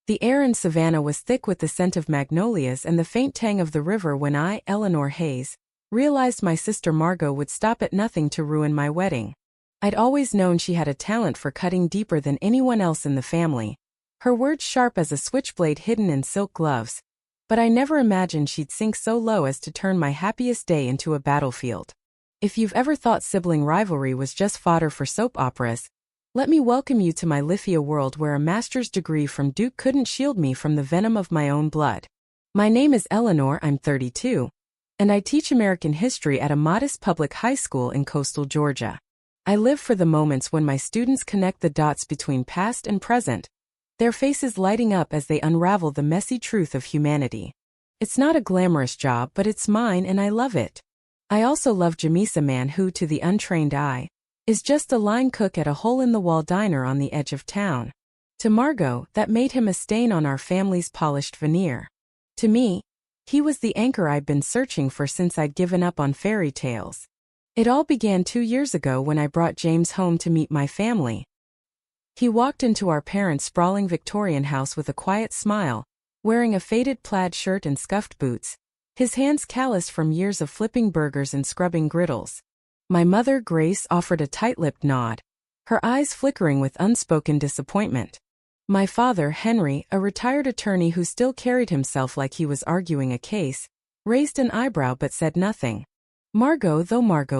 The air in Savannah was thick with the scent of magnolias and the faint tang of the river when I, Eleanor Hayes, realized my sister Margot would stop at nothing to ruin my wedding. I'd always known she had a talent for cutting deeper than anyone else in the family, her words sharp as a switchblade hidden in silk gloves, but I never imagined she'd sink so low as to turn my happiest day into a battlefield. If you've ever thought sibling rivalry was just fodder for soap operas, let me welcome you to my Lithia world where a master's degree from Duke couldn't shield me from the venom of my own blood. My name is Eleanor, I'm 32, and I teach American history at a modest public high school in coastal Georgia. I live for the moments when my students connect the dots between past and present, their faces lighting up as they unravel the messy truth of humanity. It's not a glamorous job, but it's mine and I love it. I also love Jamisa Man, who, to the untrained eye, is just a line cook at a hole-in-the-wall diner on the edge of town. To Margot, that made him a stain on our family's polished veneer. To me, he was the anchor I'd been searching for since I'd given up on fairy tales. It all began 2 years ago when I brought James home to meet my family. He walked into our parents' sprawling Victorian house with a quiet smile, wearing a faded plaid shirt and scuffed boots, his hands calloused from years of flipping burgers and scrubbing griddles. My mother, Grace, offered a tight-lipped nod, her eyes flickering with unspoken disappointment. My father, Henry, a retired attorney who still carried himself like he was arguing a case, raised an eyebrow but said nothing. Margot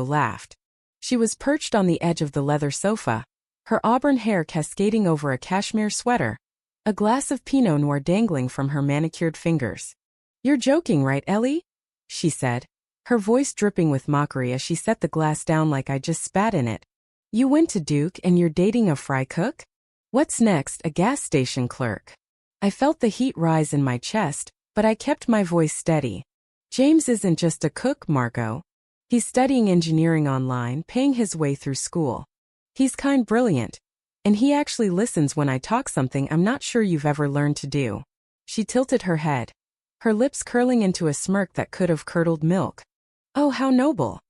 laughed. She was perched on the edge of the leather sofa, her auburn hair cascading over a cashmere sweater, a glass of Pinot Noir dangling from her manicured fingers. "You're joking, right, Ellie?" she said, her voice dripping with mockery as she set the glass down like I just spat in it. "You went to Duke and you're dating a fry cook? What's next, a gas station clerk?" I felt the heat rise in my chest, but I kept my voice steady. "James isn't just a cook, Margot. He's studying engineering online, paying his way through school. He's brilliant, and he actually listens when I talk, something I'm not sure you've ever learned to do." She tilted her head, her lips curling into a smirk that could have curdled milk. "Oh, how noble.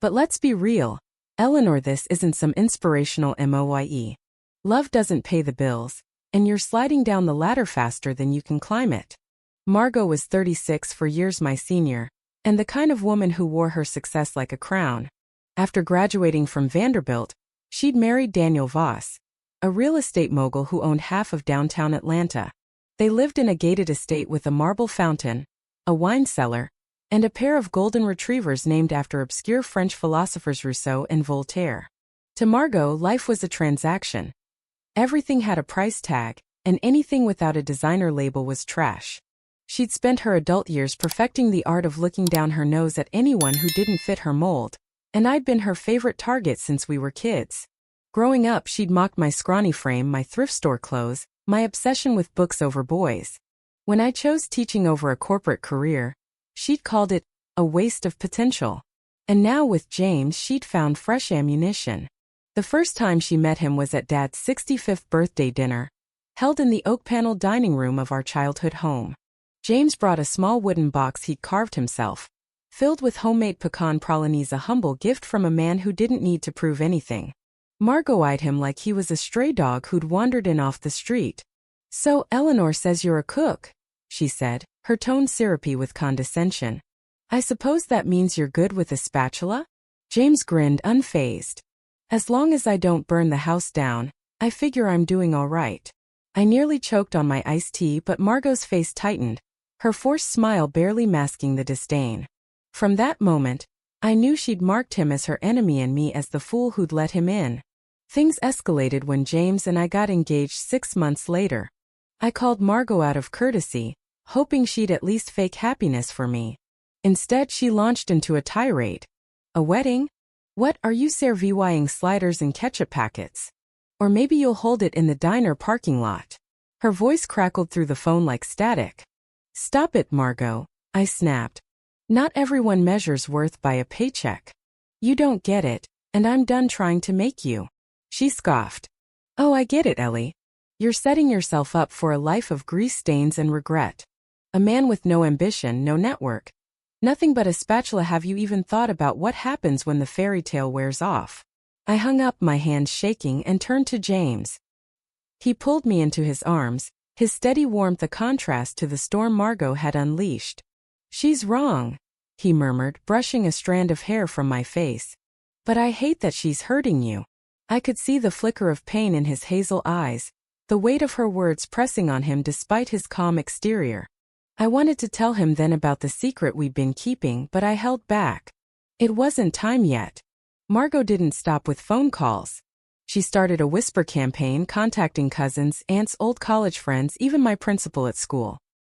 But let's be real, Eleanor, this isn't some inspirational MOYE. Love doesn't pay the bills, and you're sliding down the ladder faster than you can climb it." Margot was 36, 4 years my senior, and the kind of woman who wore her success like a crown. After graduating from Vanderbilt, she'd married Daniel Voss, a real estate mogul who owned half of downtown Atlanta. They lived in a gated estate with a marble fountain, a wine cellar, and a pair of golden retrievers named after obscure French philosophers Rousseau and Voltaire. To Margot, life was a transaction. Everything had a price tag, and anything without a designer label was trash. She'd spent her adult years perfecting the art of looking down her nose at anyone who didn't fit her mold, and I'd been her favorite target since we were kids. Growing up, she'd mocked my scrawny frame, my thrift store clothes, my obsession with books over boys. When I chose teaching over a corporate career, she'd called it a waste of potential. And now with James, she'd found fresh ammunition. The first time she met him was at Dad's 65th birthday dinner, held in the oak-paneled dining room of our childhood home. James brought a small wooden box he'd carved himself, filled with homemade pecan pralines, a humble gift from a man who didn't need to prove anything. Margot eyed him like he was a stray dog who'd wandered in off the street. "So, Eleanor says you're a cook," she said, her tone syrupy with condescension. "I suppose that means you're good with a spatula?" James grinned, unfazed. "As long as I don't burn the house down, I figure I'm doing all right." I nearly choked on my iced tea, but Margot's face tightened, her forced smile barely masking the disdain. From that moment, I knew she'd marked him as her enemy and me as the fool who'd let him in. Things escalated when James and I got engaged 6 months later. I called Margot out of courtesy, hoping she'd at least fake happiness for me. Instead, she launched into a tirade. "A wedding? What, are you serving sliders and ketchup packets? Or maybe you'll hold it in the diner parking lot." Her voice crackled through the phone like static. "Stop it, Margot," I snapped. "Not everyone measures worth by a paycheck. You don't get it, and I'm done trying to make you." She scoffed. "Oh, I get it, Ellie. You're setting yourself up for a life of grease stains and regret. A man with no ambition, no network. Nothing but a spatula. Have you even thought about what happens when the fairy tale wears off?" I hung up, my hands shaking, and turned to James. He pulled me into his arms, his steady warmth a contrast to the storm Margot had unleashed. "She's wrong," he murmured, brushing a strand of hair from my face. "But I hate that she's hurting you." I could see the flicker of pain in his hazel eyes, the weight of her words pressing on him despite his calm exterior. I wanted to tell him then about the secret we'd been keeping, but I held back. It wasn't time yet. Margot didn't stop with phone calls. She started a whisper campaign, contacting cousins, aunts, old college friends, even my principal at school.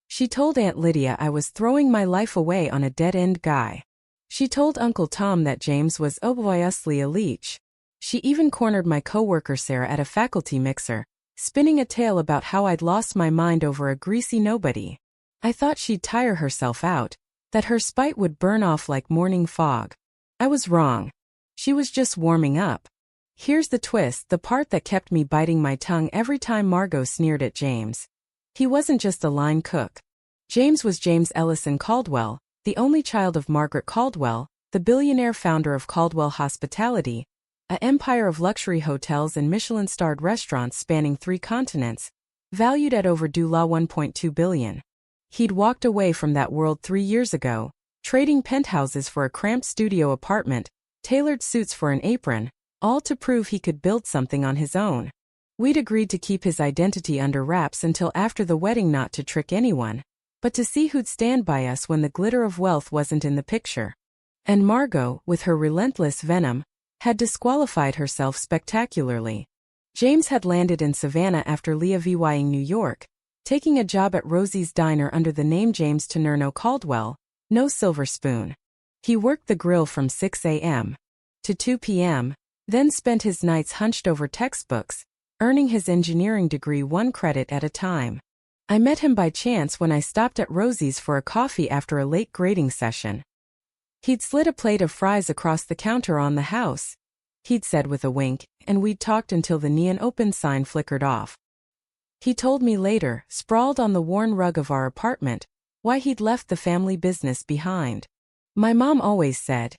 She told Aunt Lydia I was throwing my life away on a dead-end guy. She told Uncle Tom that James was obviously a leech. She even cornered my coworker Sarah at a faculty mixer, spinning a tale about how I'd lost my mind over a greasy nobody. I thought she'd tire herself out, that her spite would burn off like morning fog. I was wrong. She was just warming up. Here's the twist, the part that kept me biting my tongue every time Margot sneered at James. He wasn't just a line cook. James was James Ellison Caldwell, the only child of Margaret Caldwell, the billionaire founder of Caldwell Hospitality, an empire of luxury hotels and Michelin-starred restaurants spanning 3 continents, valued at over $1.2 billion. He'd walked away from that world 3 years ago, trading penthouses for a cramped studio apartment, tailored suits for an apron, all to prove he could build something on his own. We'd agreed to keep his identity under wraps until after the wedding, not to trick anyone, but to see who'd stand by us when the glitter of wealth wasn't in the picture. And Margot, with her relentless venom, had disqualified herself spectacularly. James had landed in Savannah after leaving New York, taking a job at Rosie's Diner under the name James Tenerno Caldwell, no silver spoon. He worked the grill from 6 a.m. to 2 p.m., then spent his nights hunched over textbooks, earning his engineering degree 1 credit at a time. I met him by chance when I stopped at Rosie's for a coffee after a late grading session. He'd slid a plate of fries across the counter on the house, he'd said with a wink, and we'd talked until the neon open sign flickered off. He told me later, sprawled on the worn rug of our apartment, why he'd left the family business behind. My mom always said,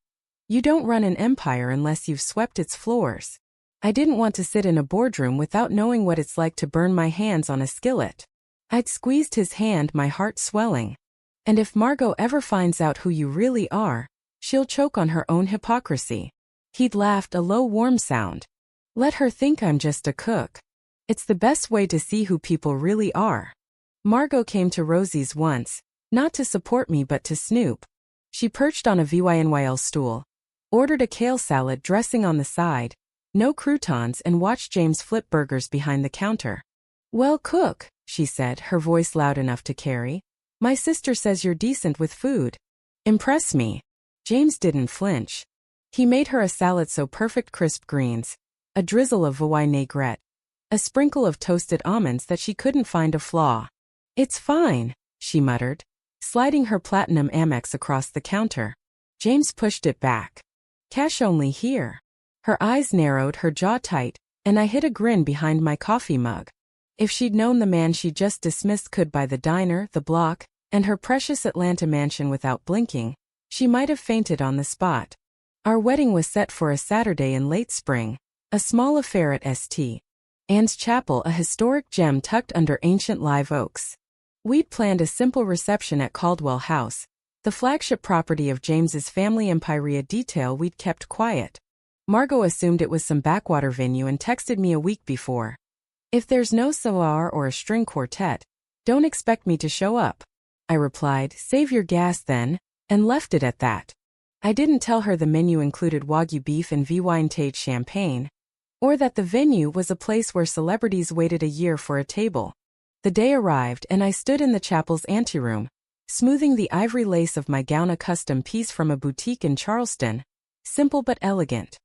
"You don't run an empire unless you've swept its floors." I didn't want to sit in a boardroom without knowing what it's like to burn my hands on a skillet. I'd squeezed his hand, my heart swelling. And if Margot ever finds out who you really are, she'll choke on her own hypocrisy. He'd laughed, a low warm sound. "Let her think I'm just a cook. It's the best way to see who people really are." Margot came to Rosie's once, not to support me but to snoop. She perched on a VYNYL stool, ordered a kale salad dressing on the side, no croutons, and watched James flip burgers behind the counter. "Well, cook," she said, her voice loud enough to carry. "My sister says you're decent with food. Impress me." James didn't flinch. He made her a salad so perfect, crisp greens, a drizzle of vinaigrette, a sprinkle of toasted almonds that she couldn't find a flaw. "It's fine," she muttered, sliding her platinum Amex across the counter. James pushed it back. "Cash only here." Her eyes narrowed, her jaw tight, and I hid a grin behind my coffee mug. If she'd known the man she just dismissed could buy the diner, the block, and her precious Atlanta mansion without blinking, she might have fainted on the spot. Our wedding was set for a Saturday in late spring, a small affair at St. Anne's Chapel, a historic gem tucked under ancient live oaks. We'd planned a simple reception at Caldwell House, the flagship property of James's family empire, detail we'd kept quiet. Margot assumed it was some backwater venue and texted me a week before. "If there's no soir or a string quartet, don't expect me to show up." I replied, "Save your gas then," and left it at that. I didn't tell her the menu included Wagyu beef and vintage champagne, or that the venue was a place where celebrities waited a year for a table. The day arrived and I stood in the chapel's anteroom, smoothing the ivory lace of my gown, a custom piece from a boutique in Charleston, simple but elegant.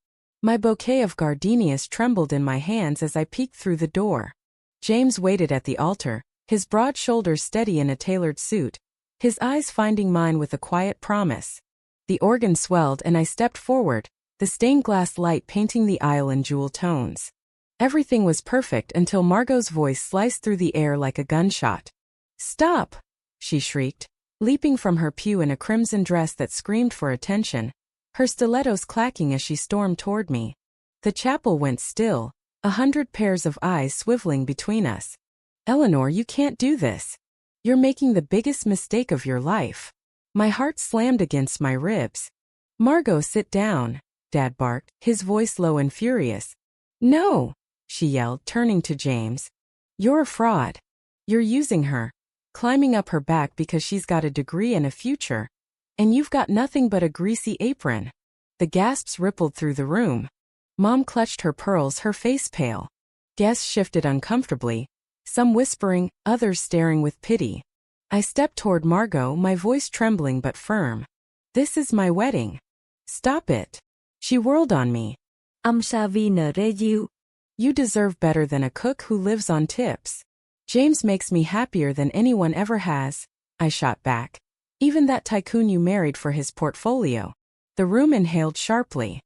My bouquet of gardenias trembled in my hands as I peeked through the door. James waited at the altar, his broad shoulders steady in a tailored suit, his eyes finding mine with a quiet promise. The organ swelled and I stepped forward, the stained glass light painting the aisle in jewel tones. Everything was perfect until Margot's voice sliced through the air like a gunshot. "Stop!" she shrieked, leaping from her pew in a crimson dress that screamed for attention, her stilettos clacking as she stormed toward me. The chapel went still, 100 pairs of eyes swiveling between us. Eleanor, you can't do this. You're making the biggest mistake of your life. My heart slammed against my ribs. Margot, sit down, Dad barked, his voice low and furious. No, she yelled, turning to James. You're a fraud. You're using her, climbing up her back because she's got a degree and a future. And you've got nothing but a greasy apron. The gasps rippled through the room. Mom clutched her pearls, her face pale. Guests shifted uncomfortably, some whispering, others staring with pity. I stepped toward Margot, my voice trembling but firm. This is my wedding. Stop it. She whirled on me. You deserve better than a cook who lives on tips. James makes me happier than anyone ever has, I shot back. Even that tycoon you married for his portfolio. The room inhaled sharply.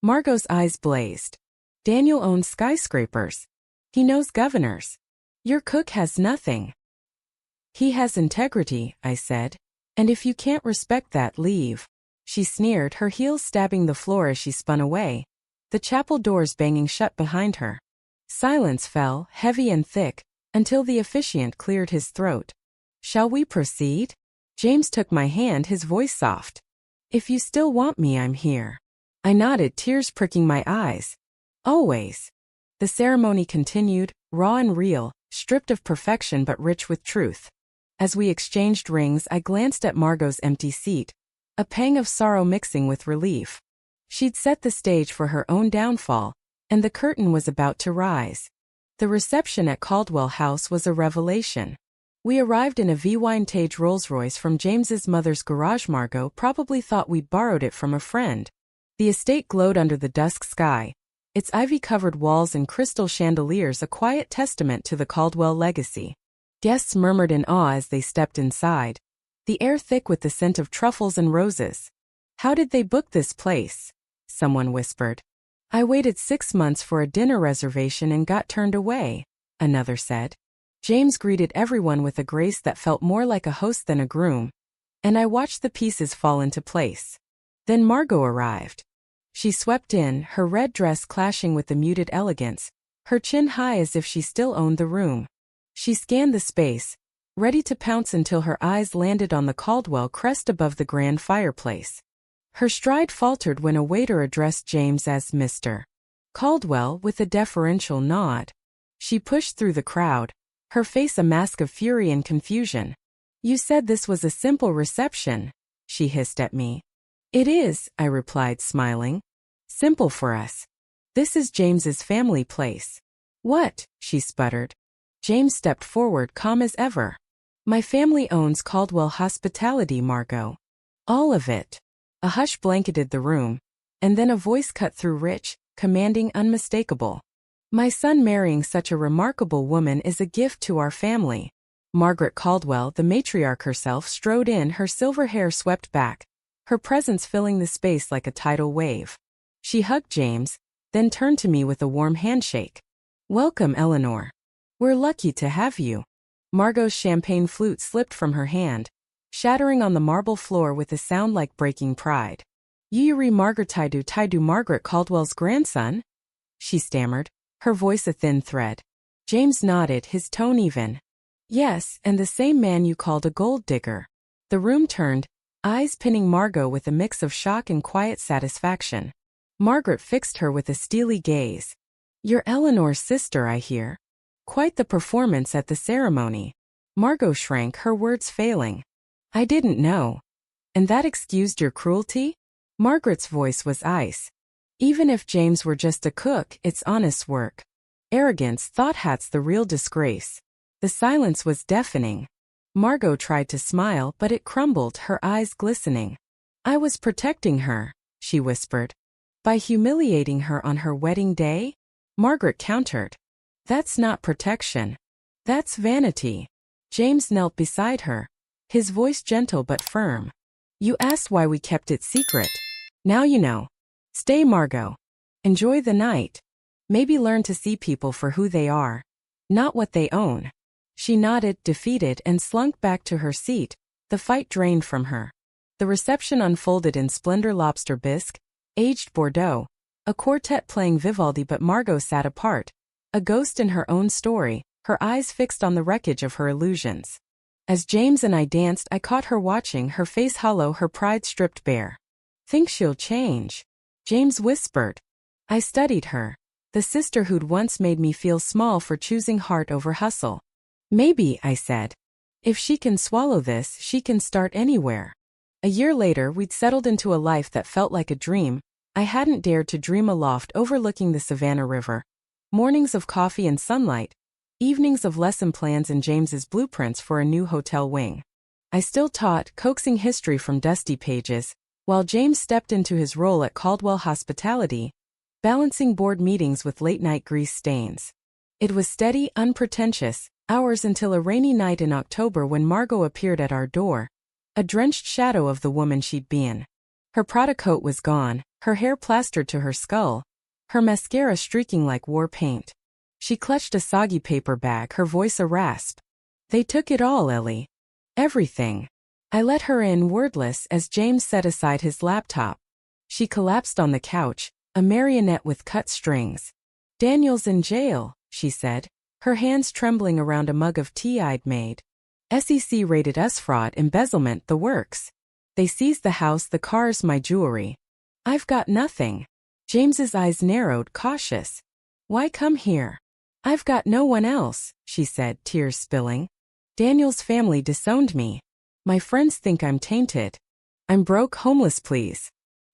Margot's eyes blazed. Daniel owns skyscrapers. He knows governors. Your cook has nothing. He has integrity, I said. And if you can't respect that, leave. She sneered, her heels stabbing the floor as she spun away, the chapel doors banging shut behind her. Silence fell, heavy and thick, until the officiant cleared his throat. Shall we proceed? James took my hand, his voice soft. If you still want me, I'm here. I nodded, tears pricking my eyes. Always. The ceremony continued, raw and real, stripped of perfection but rich with truth. As we exchanged rings, I glanced at Margot's empty seat, a pang of sorrow mixing with relief. She'd set the stage for her own downfall, and the curtain was about to rise. The reception at Caldwell House was a revelation. We arrived in a vintage Rolls-Royce from James's mother's garage. Margot probably thought we'd borrowed it from a friend. The estate glowed under the dusk sky, its ivy-covered walls and crystal chandeliers a quiet testament to the Caldwell legacy. Guests murmured in awe as they stepped inside, the air thick with the scent of truffles and roses. How did they book this place? Someone whispered. I waited 6 months for a dinner reservation and got turned away, another said. James greeted everyone with a grace that felt more like a host than a groom, and I watched the pieces fall into place. Then Margot arrived. She swept in, her red dress clashing with the muted elegance, her chin high as if she still owned the room. She scanned the space, ready to pounce until her eyes landed on the Caldwell crest above the grand fireplace. Her stride faltered when a waiter addressed James as Mr. Caldwell with a deferential nod. She pushed through the crowd, her face a mask of fury and confusion. You said this was a simple reception, she hissed at me. It is, I replied, smiling. Simple for us. This is James's family place. What? She sputtered. James stepped forward, calm as ever. My family owns Caldwell Hospitality, Margot. All of it. A hush blanketed the room, and then a voice cut through, rich, commanding, unmistakable. My son marrying such a remarkable woman is a gift to our family. Margaret Caldwell, the matriarch herself, strode in, her silver hair swept back, her presence filling the space like a tidal wave. She hugged James, then turned to me with a warm handshake. Welcome, Eleanor. We're lucky to have you. Margot's champagne flute slipped from her hand, shattering on the marble floor with a sound like breaking pride. Yuri Margaretaidu Margaret Caldwell's grandson? She stammered, her voice a thin thread. James nodded, his tone even. Yes, and the same man you called a gold digger. The room turned, eyes pinning Margot with a mix of shock and quiet satisfaction. Margaret fixed her with a steely gaze. You're Eleanor's sister, I hear. Quite the performance at the ceremony. Margot shrank, her words failing. I didn't know. And that excused your cruelty? Margaret's voice was ice. Even if James were just a cook, it's honest work. Arrogance, thought hat's the real disgrace. The silence was deafening. Margot tried to smile, but it crumbled, her eyes glistening. I was protecting her, she whispered. By humiliating her on her wedding day? Margaret countered. That's not protection. That's vanity. James knelt beside her, his voice gentle but firm. You asked why we kept it secret. Now you know. Stay, Margot. Enjoy the night. Maybe learn to see people for who they are, not what they own. She nodded, defeated, and slunk back to her seat, the fight drained from her. The reception unfolded in splendor, lobster bisque, aged Bordeaux, a quartet playing Vivaldi, but Margot sat apart, a ghost in her own story, her eyes fixed on the wreckage of her illusions. As James and I danced, I caught her watching, her face hollow, her pride stripped bare. "Think she'll change?" James whispered. I studied her. The sister who'd once made me feel small for choosing heart over hustle. "Maybe," I said. "If she can swallow this, she can start anywhere." A year later, we'd settled into a life that felt like a dream. I hadn't dared to dream a loft overlooking the Savannah River. Mornings of coffee and sunlight. Evenings of lesson plans and James's blueprints for a new hotel wing. I still taught, coaxing history from dusty pages, while James stepped into his role at Caldwell Hospitality, balancing board meetings with late-night grease stains. It was steady, unpretentious, hours until a rainy night in October when Margot appeared at our door, a drenched shadow of the woman she'd been. Her Prada coat was gone, her hair plastered to her skull, her mascara streaking like war paint. She clutched a soggy paper bag, her voice a rasp. "They took it all, Ellie. Everything." I let her in, wordless, as James set aside his laptop. She collapsed on the couch, a marionette with cut strings. "Daniel's in jail," she said, her hands trembling around a mug of tea I'd made. "SEC raided us, fraud, embezzlement, the works. They seized the house, the cars, my jewelry. I've got nothing." James's eyes narrowed, cautious. "Why come here?" "I've got no one else," she said, tears spilling. "Daniel's family disowned me. My friends think I'm tainted. I'm broke, homeless, please."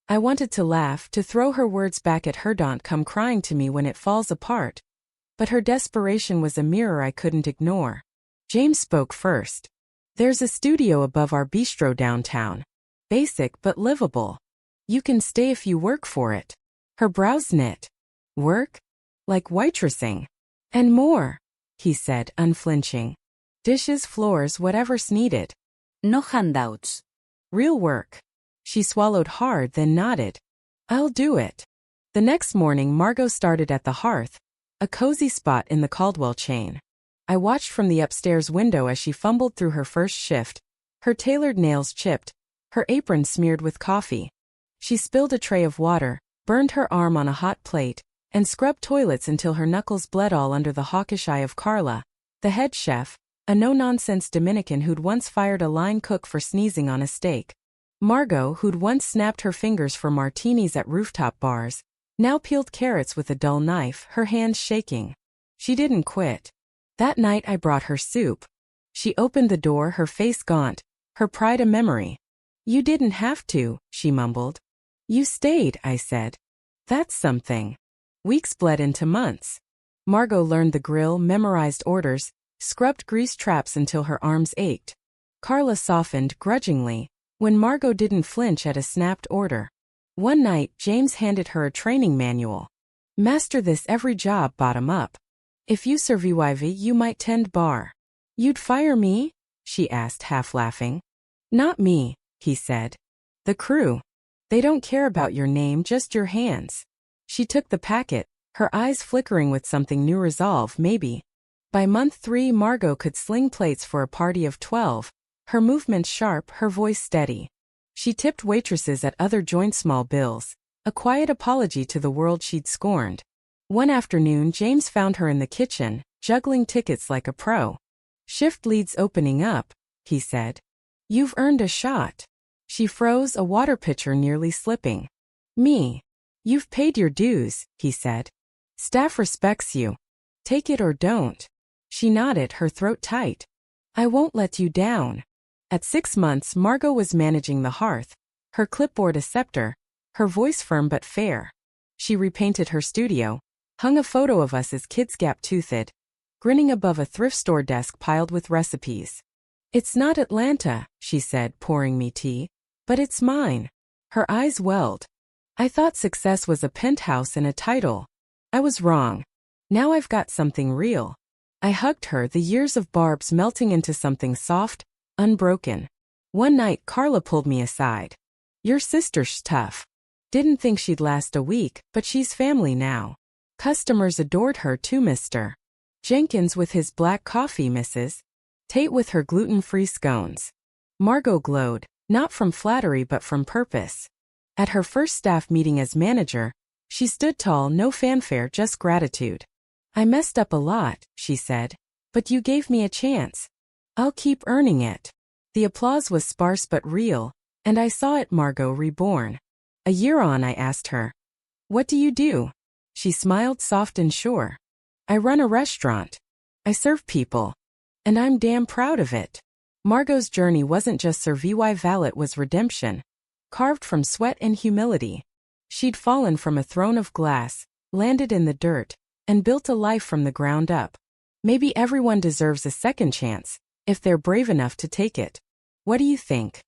I wanted to laugh, to throw her words back at her. "Don't come crying to me when it falls apart." But her desperation was a mirror I couldn't ignore. James spoke first. "There's a studio above our bistro downtown. Basic but livable. You can stay if you work for it." Her brows knit. "Work? Like waitressing?" "And more," he said, unflinching. "Dishes, floors, whatever's needed. No handouts. Real work." She swallowed hard, then nodded. "I'll do it." The next morning, Margot started at the Hearth, a cozy spot in the Caldwell chain. I watched from the upstairs window as she fumbled through her first shift, her tailored nails chipped, her apron smeared with coffee. She spilled a tray of water, burned her arm on a hot plate, and scrubbed toilets until her knuckles bled, all under the hawkish eye of Carla, the head chef, a no-nonsense Dominican who'd once fired a line cook for sneezing on a steak. Margot, who'd once snapped her fingers for martinis at rooftop bars, now peeled carrots with a dull knife, her hands shaking. She didn't quit. That night I brought her soup. She opened the door, her face gaunt, her pride a memory. "You didn't have to," she mumbled. "You stayed," I said. "That's something." Weeks bled into months. Margot learned the grill, memorized orders, scrubbed grease traps until her arms ached. Carla softened, grudgingly, when Margot didn't flinch at a snapped order. One night, James handed her a training manual. "Master this every job, bottom up. If you survive, you might tend bar." "You'd fire me?" she asked, half laughing. "Not me," he said. "The crew. They don't care about your name, just your hands." She took the packet, her eyes flickering with something new, resolve, maybe. By month 3, Margot could sling plates for a party of 12, her movements sharp, her voice steady. She tipped waitresses at other joints small bills, a quiet apology to the world she'd scorned. One afternoon, James found her in the kitchen, juggling tickets like a pro. "Shift leads opening up," he said. "You've earned a shot." She froze, a water pitcher nearly slipping. "Me. You've paid your dues," he said. "Staff respects you. Take it or don't." She nodded, her throat tight. "I won't let you down." At 6 months, Margot was managing the Hearth, her clipboard a scepter, her voice firm but fair. She repainted her studio, hung a photo of us as kids gap-toothed, grinning above a thrift store desk piled with recipes. "It's not Atlanta," she said, pouring me tea, "but it's mine." Her eyes welled. "I thought success was a penthouse and a title. I was wrong. Now I've got something real." I hugged her, the years of barbs melting into something soft, unbroken. One night, Carla pulled me aside. "Your sister's tough. Didn't think she'd last a week, but she's family now. Customers adored her too, Mr. Jenkins with his black coffee, Mrs. Tate with her gluten-free scones." Margot glowed, not from flattery but from purpose. At her first staff meeting as manager, she stood tall, no fanfare, just gratitude. "I messed up a lot," she said. But you gave me a chance. I'll keep earning it. The applause was sparse but real, and I saw it. Margot reborn. A year on, I asked her, "What do you do?" She smiled, soft and sure. "I run a restaurant. I serve people. And I'm damn proud of it." Margot's journey wasn't just survival, it was redemption. Carved from sweat and humility. She'd fallen from a throne of glass, landed in the dirt, and built a life from the ground up. Maybe everyone deserves a second chance, if they're brave enough to take it. What do you think?